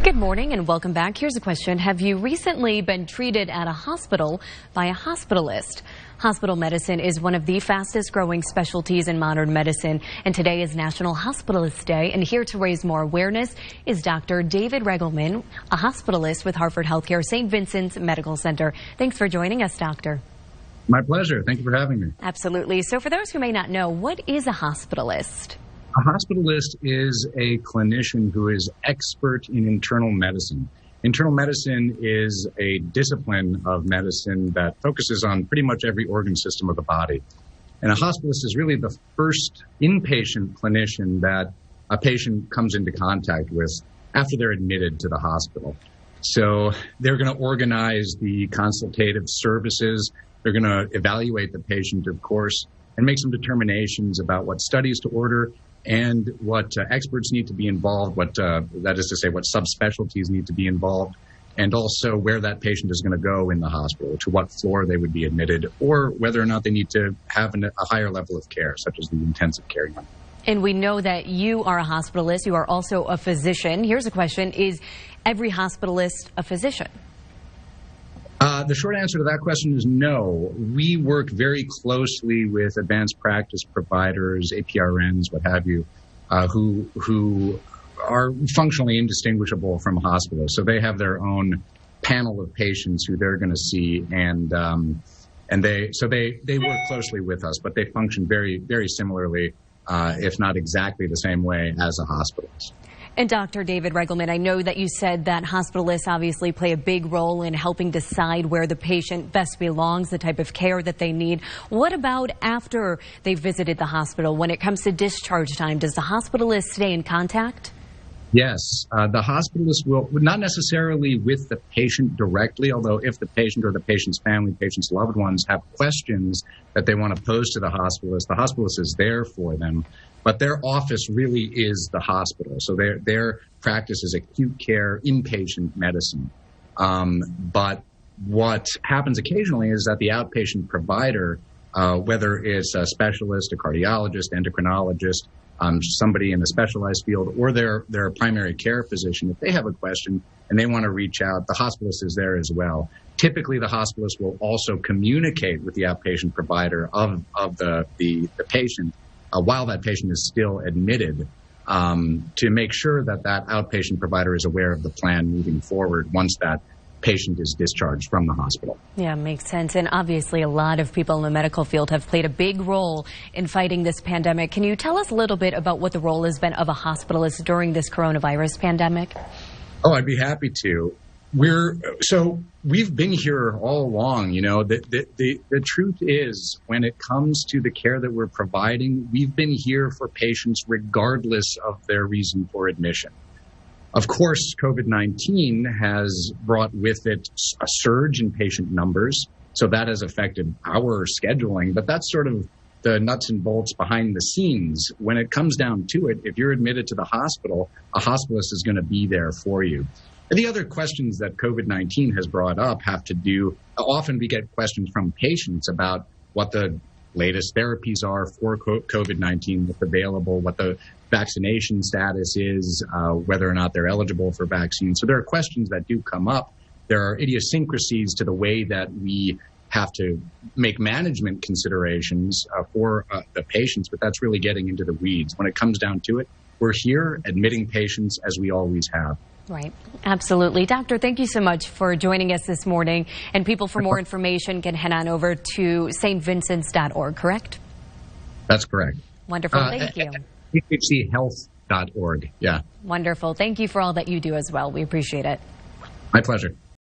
Good morning and welcome back. Here's a question. Have you recently been treated at a hospital by a hospitalist? Hospital medicine is one of the fastest growing specialties in modern medicine, and today is National Hospitalist Day. And here to raise more awareness is Dr. David Regelmann, a hospitalist with Hartford Healthcare St. Vincent's Medical Center. Thanks for joining us, Doctor. My pleasure. Thank you for having me. Absolutely. So for those who may not know, what is a hospitalist? A hospitalist is a clinician who is expert in internal medicine. Internal medicine is a discipline of medicine that focuses on pretty much every organ system of the body. And a hospitalist is really the first inpatient clinician that a patient comes into contact with after they're admitted to the hospital. So they're going to organize the consultative services. They're going to evaluate the patient, of course, and make some determinations about what studies to order and what experts need to be involved, that is to say, what subspecialties need to be involved, and also where that patient is going to go in the hospital, to what floor they would be admitted, or whether or not they need to have a higher level of care, such as the intensive care unit. And we know that you are a hospitalist. You are also a physician. Here's a question. Is every hospitalist a physician? The short answer to that question is no. We work very closely with advanced practice providers, APRNs, what have you, who are functionally indistinguishable from hospitalists. So they have their own panel of patients who they're going to see, and they work closely with us, but they function very, very similarly, if not exactly the same way as a hospitalist. And Dr. David Regelmann, I know that you said that hospitalists obviously play a big role in helping decide where the patient best belongs, the type of care that they need. What about after they've visited the hospital? When it comes to discharge time, does the hospitalist stay in contact? Yes, the hospitalist will, not necessarily with the patient directly, although if the patient or the patient's family, patient's loved ones have questions that they want to pose to the hospitalist is there for them. But their office really is the hospital. So their practice is acute care, inpatient medicine. But what happens occasionally is that the outpatient provider, whether it's a specialist, a cardiologist, endocrinologist, somebody in a specialized field, or their primary care physician, if they have a question and they want to reach out, the hospitalist is there as well. Typically, the hospitalist will also communicate with the outpatient provider of the patient while that patient is still admitted, to make sure that that outpatient provider is aware of the plan moving forward once that patient is discharged from the hospital. Yeah, makes sense. And obviously a lot of people in the medical field have played a big role in fighting this pandemic. Can you tell us a little bit about what the role has been of a hospitalist during this coronavirus pandemic? Oh, I'd be happy to. We've been here all along. You know, the truth is, when it comes to the care that we're providing, we've been here for patients regardless of their reason for admission. Of course, COVID-19 has brought with it a surge in patient numbers, so that has affected our scheduling, but that's sort of the nuts and bolts behind the scenes. When it comes down to it, if you're admitted to the hospital, a hospitalist is going to be there for you. And the other questions that COVID-19 has brought up have to do, often we get questions from patients about what the latest therapies are for COVID-19, what's available, what the vaccination status is, whether or not they're eligible for vaccines. So there are questions that do come up. There are idiosyncrasies to the way that we have to make management considerations for the patients, but that's really getting into the weeds. When it comes down to it, we're here admitting patients as we always have. Right. Absolutely. Doctor, thank you so much for joining us this morning. And people, for more information, can head on over to stvincents.org, correct? That's correct. Wonderful. Thank you. HCHealth.org. Yeah. Wonderful. Thank you for all that you do as well. We appreciate it. My pleasure.